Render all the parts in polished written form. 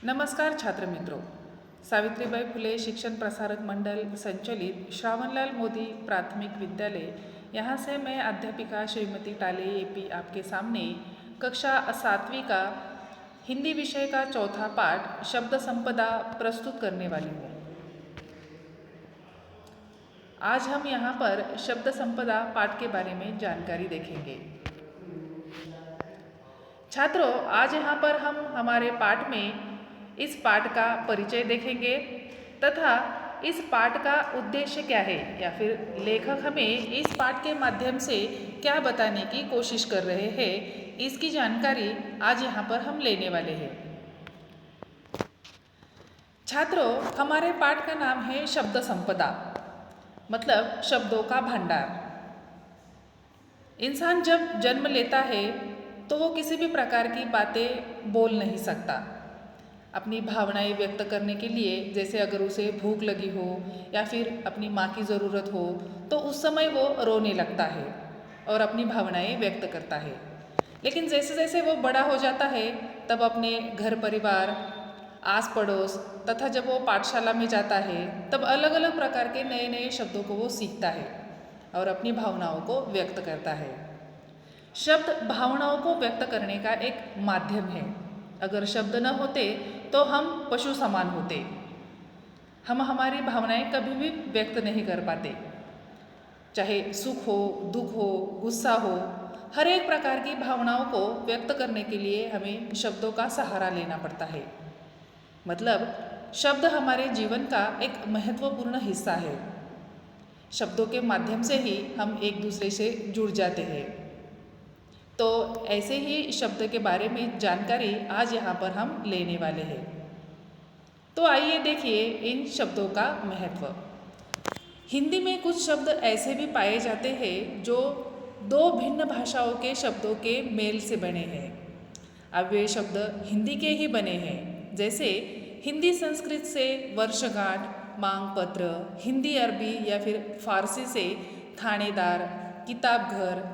नमस्कार छात्र मित्रों। सावित्रीबाई फुले शिक्षण प्रसारक मंडल संचालित श्रावणलाल मोदी प्राथमिक विद्यालय, यहाँ से मैं अध्यापिका श्रीमती टाले एपी आपके सामने कक्षा 7वीं का हिंदी विषय का चौथा पाठ शब्द संपदा प्रस्तुत करने वाली हूँ। आज हम यहाँ पर शब्द संपदा पाठ के बारे में जानकारी देखेंगे। छात्रों, आज यहाँ पर हम हमारे पाठ में इस पाठ का परिचय देखेंगे तथा इस पाठ का उद्देश्य क्या है या फिर लेखक हमें इस पाठ के माध्यम से क्या बताने की कोशिश कर रहे हैं, इसकी जानकारी आज यहाँ पर हम लेने वाले हैं। छात्रों, हमारे पाठ का नाम है शब्द संपदा, मतलब शब्दों का भंडार। इंसान जब जन्म लेता है तो वो किसी भी प्रकार की बातें बोल नहीं सकता। अपनी भावनाएं व्यक्त करने के लिए, जैसे अगर उसे भूख लगी हो या फिर अपनी माँ की ज़रूरत हो, तो उस समय वो रोने लगता है और अपनी भावनाएं व्यक्त करता है। लेकिन जैसे जैसे वो बड़ा हो जाता है तब अपने घर परिवार, आस पड़ोस तथा जब वो पाठशाला में जाता है तब अलग अलग प्रकार के नए नए शब्दों को वो सीखता है और अपनी भावनाओं को व्यक्त करता है। शब्द भावनाओं को व्यक्त करने का एक माध्यम है। अगर शब्द न होते तो हम पशु समान होते। हम हमारी भावनाएं कभी भी व्यक्त नहीं कर पाते। चाहे सुख हो, दुख हो, गुस्सा हो, हर एक प्रकार की भावनाओं को व्यक्त करने के लिए हमें शब्दों का सहारा लेना पड़ता है। मतलब शब्द हमारे जीवन का एक महत्वपूर्ण हिस्सा है। शब्दों के माध्यम से ही हम एक दूसरे से जुड़ जाते हैं। तो ऐसे ही शब्द के बारे में जानकारी आज यहाँ पर हम लेने वाले हैं। तो आइए देखिए इन शब्दों का महत्व। हिंदी में कुछ शब्द ऐसे भी पाए जाते हैं जो दो भिन्न भाषाओं के शब्दों के मेल से बने हैं। अब वे शब्द हिंदी के ही बने हैं, जैसे हिंदी संस्कृत से वर्षगांठ, मांग पत्र, हिंदी अरबी या फिर फारसी से थानेदार, किताब घर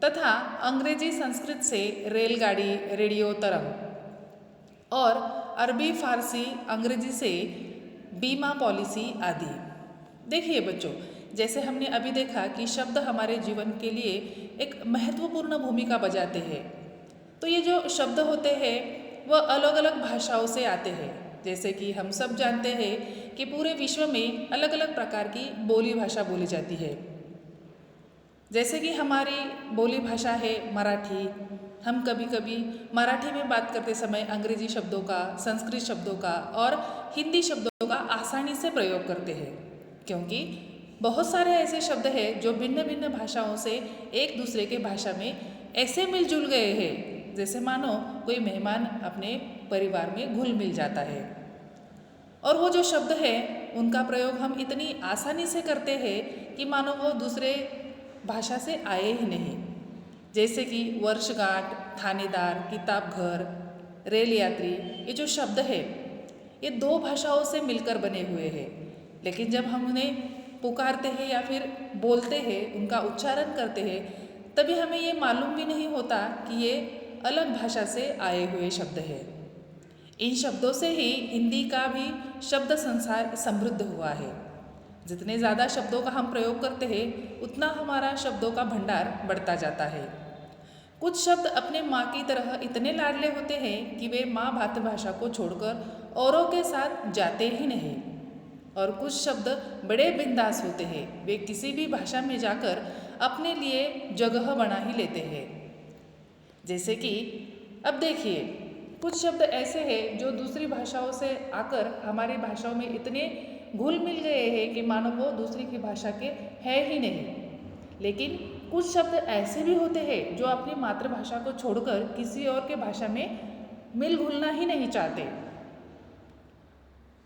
तथा अंग्रेजी संस्कृत से रेलगाड़ी, रेडियो तरंग और अरबी फारसी अंग्रेजी से बीमा पॉलिसी आदि। देखिए बच्चों, जैसे हमने अभी देखा कि शब्द हमारे जीवन के लिए एक महत्वपूर्ण भूमिका बजाते हैं। तो ये जो शब्द होते हैं वह अलग अलग भाषाओं से आते हैं। जैसे कि हम सब जानते हैं कि पूरे विश्व में अलग अलग प्रकार की बोली भाषा बोली जाती है। जैसे कि हमारी बोली भाषा है मराठी। हम कभी कभी मराठी में बात करते समय अंग्रेजी शब्दों का, संस्कृत शब्दों का और हिंदी शब्दों का आसानी से प्रयोग करते हैं, क्योंकि बहुत सारे ऐसे शब्द हैं जो भिन्न भिन्न भाषाओं से एक दूसरे के भाषा में ऐसे मिलजुल गए हैं जैसे मानो कोई मेहमान अपने परिवार में घुल मिल जाता है। और वो जो शब्द है उनका प्रयोग हम इतनी आसानी से करते हैं कि मानो वो दूसरे भाषा से आए ही नहीं। जैसे कि वर्षगांठ, थानेदार, किताब घर, रेल यात्री, ये जो शब्द है ये दो भाषाओं से मिलकर बने हुए हैं। लेकिन जब हम उन्हें पुकारते हैं या फिर बोलते हैं, उनका उच्चारण करते हैं, तभी हमें ये मालूम भी नहीं होता कि ये अलग भाषा से आए हुए शब्द हैं। इन शब्दों से ही हिंदी का भी शब्द संसार समृद्ध हुआ है। जितने ज़्यादा शब्दों का हम प्रयोग करते हैं उतना हमारा शब्दों का भंडार बढ़ता जाता है। कुछ शब्द अपने माँ की तरह इतने लाडले होते हैं कि वे माँ मातृभाषा को छोड़कर औरों के साथ जाते ही नहीं। और कुछ शब्द बड़े बिंदास होते हैं, वे किसी भी भाषा में जाकर अपने लिए जगह बना ही लेते हैं। जैसे कि अब देखिए, कुछ शब्द ऐसे हैं जो दूसरी भाषाओं से आकर हमारी भाषाओं में इतने घुल मिल गए हैं कि मानो वो दूसरी की भाषा के है ही नहीं। लेकिन कुछ शब्द ऐसे भी होते हैं जो अपनी मातृभाषा को छोड़कर किसी और के भाषा में मिल घुलना ही नहीं चाहते।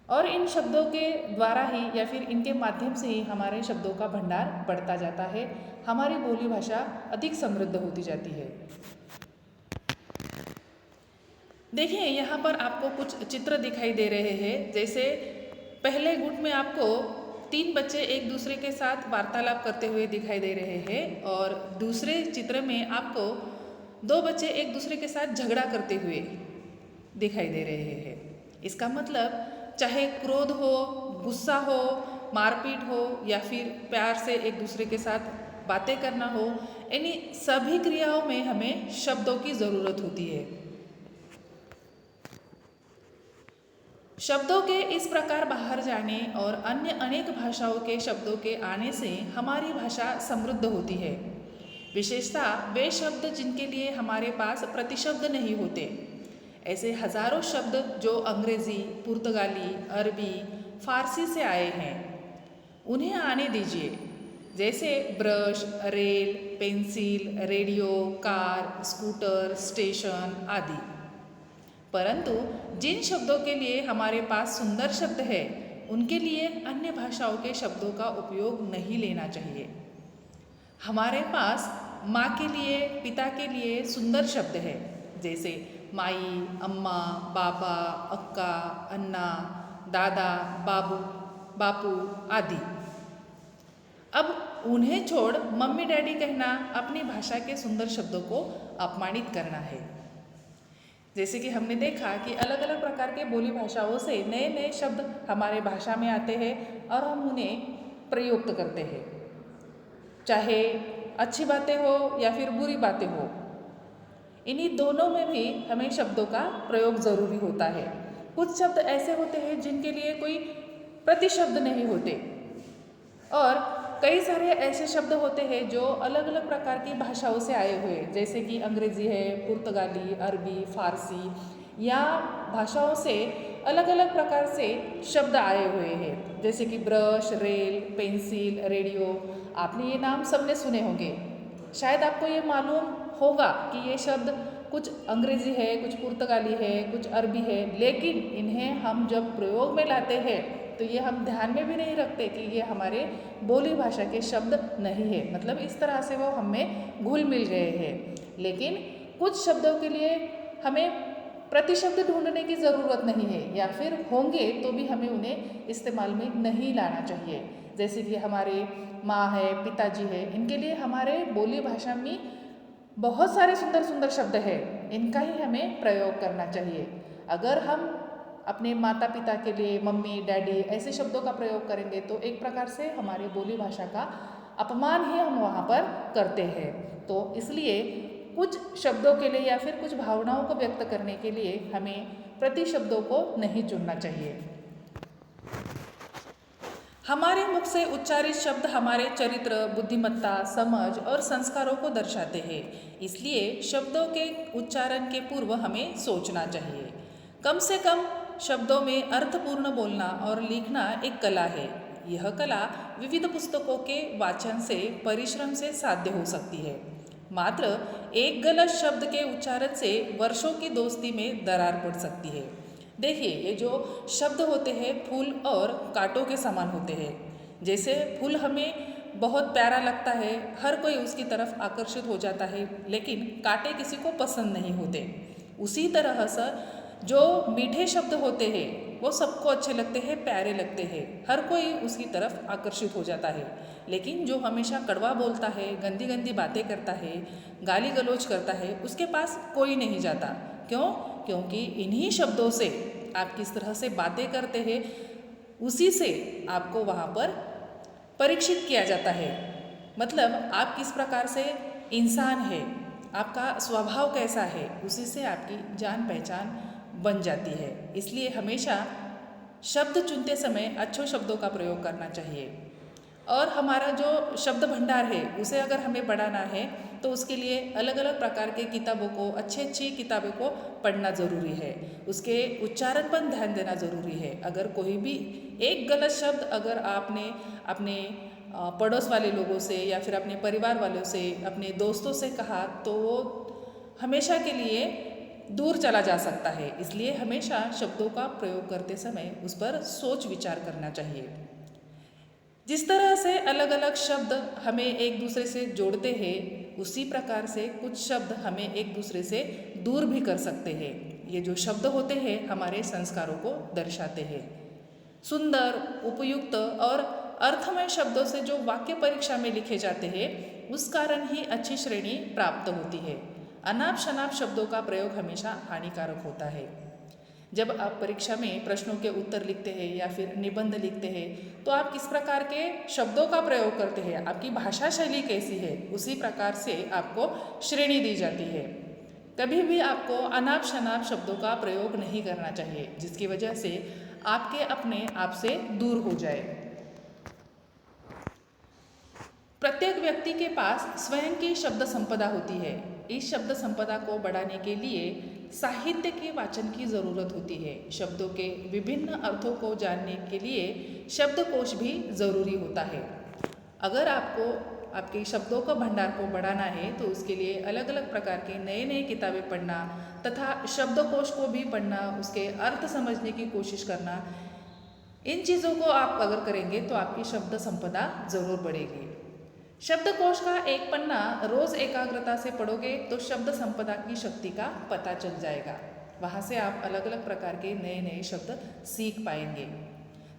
और इन शब्दों के द्वारा ही या फिर इनके माध्यम से ही हमारे शब्दों का भंडार बढ़ता जाता है, हमारी बोली भाषा अधिक समृद्ध होती जाती है। देखिए, यहाँ पर आपको कुछ चित्र दिखाई दे रहे हैं। जैसे पहले गुट में आपको 3 बच्चे एक दूसरे के साथ वार्तालाप करते हुए दिखाई दे रहे हैं और दूसरे चित्र में आपको 2 बच्चे एक दूसरे के साथ झगड़ा करते हुए दिखाई दे रहे हैं। इसका मतलब चाहे क्रोध हो, गुस्सा हो, मारपीट हो या फिर प्यार से एक दूसरे के साथ बातें करना हो, इन्हीं सभी क्रियाओं में हमें शब्दों की ज़रूरत होती है। शब्दों के इस प्रकार बाहर जाने और अन्य अनेक भाषाओं के शब्दों के आने से हमारी भाषा समृद्ध होती है। विशेषतः वे शब्द जिनके लिए हमारे पास प्रतिशब्द नहीं होते, ऐसे हजारों शब्द जो अंग्रेज़ी, पुर्तगाली, अरबी, फारसी से आए हैं, उन्हें आने दीजिए। जैसे brush, rail, pencil, radio, car, scooter, station आदि। परंतु जिन शब्दों के लिए हमारे पास सुंदर शब्द है, उनके लिए अन्य भाषाओं के शब्दों का उपयोग नहीं लेना चाहिए। हमारे पास माँ के लिए, पिता के लिए सुंदर शब्द है, जैसे माई, अम्मा, बाबा, अक्का, अन्ना, दादा, बाबू, बापू आदि। अब उन्हें छोड़ मम्मी डैडी कहना अपनी भाषा के सुंदर शब्दों को अपमानित करना है। जैसे कि हमने देखा कि अलग अलग प्रकार के बोली भाषाओं से नए नए शब्द हमारे भाषा में आते हैं और हम उन्हें प्रयुक्त करते हैं, चाहे अच्छी बातें हो या फिर बुरी बातें हो। इन्हीं दोनों में भी हमें शब्दों का प्रयोग ज़रूरी होता है। कुछ शब्द ऐसे होते हैं जिनके लिए कोई प्रतिशब्द नहीं होते, और कई सारे ऐसे शब्द होते हैं जो अलग अलग प्रकार की भाषाओं से आए हुए, जैसे कि अंग्रेज़ी है, पुर्तगाली, अरबी, फारसी, या भाषाओं से अलग अलग प्रकार से शब्द आए हुए हैं, जैसे कि ब्रश, रेल, पेंसिल, रेडियो। आपने ये नाम सबने सुने होंगे। शायद आपको ये मालूम होगा कि ये शब्द कुछ अंग्रेज़ी है, कुछ पुर्तगाली है, कुछ अरबी है, लेकिन इन्हें हम जब प्रयोग में लाते हैं तो ये हम ध्यान में भी नहीं रखते कि ये हमारे बोली भाषा के शब्द नहीं है। मतलब इस तरह से वो हमें घुल मिल गए हैं। लेकिन कुछ शब्दों के लिए हमें प्रतिशब्द ढूंढने की ज़रूरत नहीं है, या फिर होंगे तो भी हमें उन्हें इस्तेमाल में नहीं लाना चाहिए। जैसे कि हमारे माँ है, पिताजी है, इनके लिए हमारे बोली भाषा में बहुत सारे सुंदर सुंदर शब्द हैं, इनका ही हमें प्रयोग करना चाहिए। अगर हम अपने माता पिता के लिए मम्मी, डैडी ऐसे शब्दों का प्रयोग करेंगे तो एक प्रकार से हमारी बोली भाषा का अपमान ही हम वहाँ पर करते हैं। तो इसलिए कुछ शब्दों के लिए या फिर कुछ भावनाओं को व्यक्त करने के लिए हमें प्रतिशब्दों को नहीं चुनना चाहिए। हमारे मुख से उच्चारित शब्द हमारे चरित्र, बुद्धिमत्ता, समझ और संस्कारों को दर्शाते हैं। इसलिए शब्दों के उच्चारण के पूर्व हमें सोचना चाहिए। कम से कम शब्दों में अर्थपूर्ण बोलना और लिखना एक कला है। यह कला विविध पुस्तकों के वाचन से, परिश्रम से साध्य हो सकती है। मात्र एक गलत शब्द के उच्चारण से वर्षों की दोस्ती में दरार पड़ सकती है। देखिए, ये जो शब्द होते हैं फूल और कांटों के समान होते हैं। जैसे फूल हमें बहुत प्यारा लगता है, हर कोई उसकी तरफ आकर्षित हो जाता है, लेकिन कांटे किसी को पसंद नहीं होते। उसी तरह से जो मीठे शब्द होते हैं वो सबको अच्छे लगते हैं, प्यारे लगते हैं, हर कोई उसकी तरफ आकर्षित हो जाता है। लेकिन जो हमेशा कड़वा बोलता है, गंदी गंदी बातें करता है, गाली गलौज करता है, उसके पास कोई नहीं जाता। क्यों? क्योंकि इन्हीं शब्दों से आप किस तरह से बातें करते हैं, उसी से आपको वहाँ पर परीक्षित किया जाता है। मतलब आप किस प्रकार से इंसान है, आपका स्वभाव कैसा है, उसी से आपकी जान पहचान बन जाती है। इसलिए हमेशा शब्द चुनते समय अच्छे शब्दों का प्रयोग करना चाहिए। और हमारा जो शब्द भंडार है उसे अगर हमें बढ़ाना है तो उसके लिए अलग अलग प्रकार के किताबों को, अच्छी किताबों को पढ़ना ज़रूरी है। उसके उच्चारण पर ध्यान देना ज़रूरी है। अगर कोई भी एक गलत शब्द अगर आपने अपने पड़ोस वाले लोगों से या फिर अपने परिवार वालों से, अपने दोस्तों से कहा तो वो हमेशा के लिए दूर चला जा सकता है। इसलिए हमेशा शब्दों का प्रयोग करते समय उस पर सोच विचार करना चाहिए। जिस तरह से अलग अलग शब्द हमें एक दूसरे से जोड़ते हैं, उसी प्रकार से कुछ शब्द हमें एक दूसरे से दूर भी कर सकते हैं। ये जो शब्द होते हैं हमारे संस्कारों को दर्शाते हैं। सुंदर, उपयुक्त और अर्थमय शब्दों से जो वाक्य परीक्षा में लिखे जाते हैं, उस कारण ही अच्छी श्रेणी प्राप्त होती है। अनाप शनाप शब्दों का प्रयोग हमेशा हानिकारक होता है। जब आप परीक्षा में प्रश्नों के उत्तर लिखते हैं या फिर निबंध लिखते हैं तो आप किस प्रकार के शब्दों का प्रयोग करते हैं, आपकी भाषा शैली कैसी है, उसी प्रकार से आपको श्रेणी दी जाती है। कभी भी आपको अनाप शनाप शब्दों का प्रयोग नहीं करना चाहिए जिसकी वजह से आपके अपने आप से दूर हो जाए। प्रत्येक व्यक्ति के पास स्वयं की शब्द संपदा होती है। इस शब्द संपदा को बढ़ाने के लिए साहित्य के वाचन की ज़रूरत होती है। शब्दों के विभिन्न अर्थों को जानने के लिए शब्दकोश भी ज़रूरी होता है। अगर आपको आपके शब्दों का भंडार को बढ़ाना है तो उसके लिए अलग अलग प्रकार के नए नए किताबें पढ़ना तथा शब्दकोश को भी पढ़ना, उसके अर्थ समझने की कोशिश करना, इन चीज़ों को आप अगर करेंगे तो आपकी शब्द संपदा ज़रूर बढ़ेगी। शब्दकोश का एक पन्ना रोज एकाग्रता से पढ़ोगे तो शब्द संपदा की शक्ति का पता चल जाएगा। वहाँ से आप अलग अलग प्रकार के नए नए शब्द सीख पाएंगे।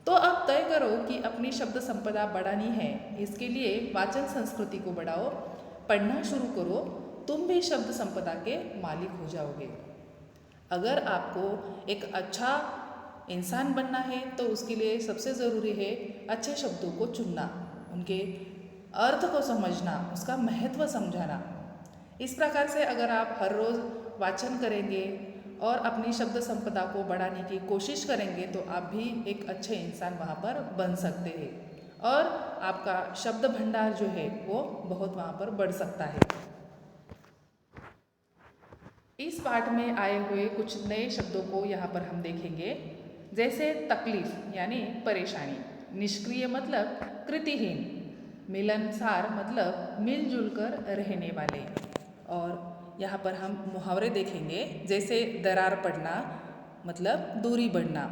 तो अब तय करो कि अपनी शब्द संपदा बढ़ानी है। इसके लिए वाचन संस्कृति को बढ़ाओ, पढ़ना शुरू करो, तुम भी शब्द संपदा के मालिक हो जाओगे। अगर आपको एक अच्छा इंसान बनना है तो उसके लिए सबसे ज़रूरी है अच्छे शब्दों को चुनना, उनके अर्थ को समझना, उसका महत्व समझाना। इस प्रकार से अगर आप हर रोज़ वाचन करेंगे और अपनी शब्द संपदा को बढ़ाने की कोशिश करेंगे तो आप भी एक अच्छे इंसान वहाँ पर बन सकते हैं और आपका शब्द भंडार जो है वो बहुत वहाँ पर बढ़ सकता है। इस पाठ में आए हुए कुछ नए शब्दों को यहाँ पर हम देखेंगे, जैसे तकलीफ यानी परेशानी, निष्क्रिय मतलब कृतिहीन, मिलनसार मतलब मिलजुल कर रहने वाले। और यहाँ पर हम मुहावरे देखेंगे, जैसे दरार पड़ना मतलब दूरी बढ़ना,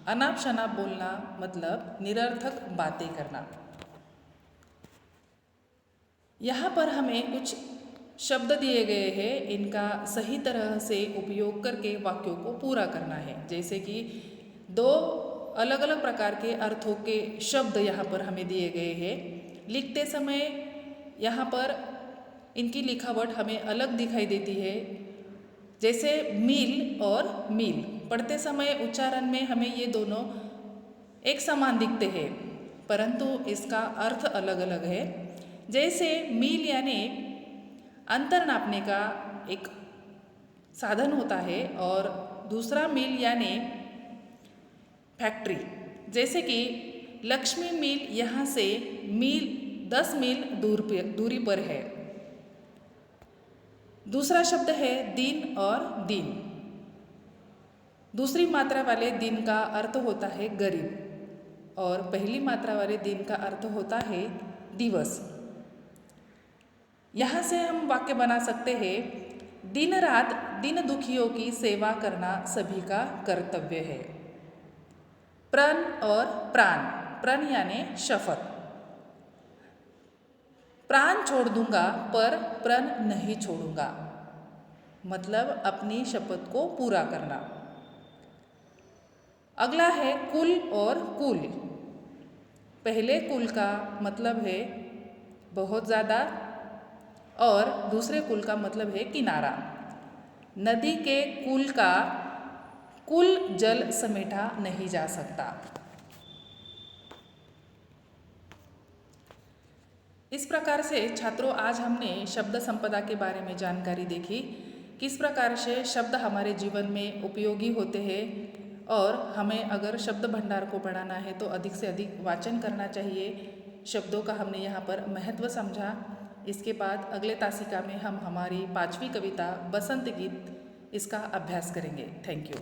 अनाप शनाप बोलना मतलब निरर्थक बातें करना। यहाँ पर हमें कुछ शब्द दिए गए हैं, इनका सही तरह से उपयोग करके वाक्यों को पूरा करना है। जैसे कि दो अलग अलग प्रकार के अर्थों के शब्द यहाँ पर हमें दिए गए हैं। लिखते समय यहाँ पर इनकी लिखावट हमें अलग दिखाई देती है, जैसे मील और मील। पढ़ते समय उच्चारण में हमें ये दोनों एक समान दिखते हैं परंतु इसका अर्थ अलग अलग है। जैसे मील यानी अंतर नापने का एक साधन होता है और दूसरा मील यानी फैक्ट्री। जैसे कि लक्ष्मी मिल यहाँ से 10 मील दूरी पर है। दूसरा शब्द है दिन और दिन। दूसरी मात्रा वाले दिन का अर्थ होता है गरीब और पहली मात्रा वाले दिन का अर्थ होता है दिवस। यहाँ से हम वाक्य बना सकते हैं, दिन रात दिन दुखियों की सेवा करना सभी का कर्तव्य है। प्रण और प्राण, प्रण यानी शपथ, प्राण छोड़ दूंगा पर प्रण नहीं छोड़ूंगा, मतलब अपनी शपथ को पूरा करना। अगला है कुल और कुल। पहले कुल का मतलब है बहुत ज़्यादा और दूसरे कुल का मतलब है किनारा। नदी के कुल का कुल जल समेटा नहीं जा सकता। इस प्रकार से छात्रों, आज हमने शब्द संपदा के बारे में जानकारी देखी, किस प्रकार से शब्द हमारे जीवन में उपयोगी होते हैं और हमें अगर शब्द भंडार को बढ़ाना है तो अधिक से अधिक वाचन करना चाहिए। शब्दों का हमने यहाँ पर महत्व समझा। इसके बाद अगले तासिका में हम हमारी 5वीं कविता बसंत गीत इसका अभ्यास करेंगे। Thank you.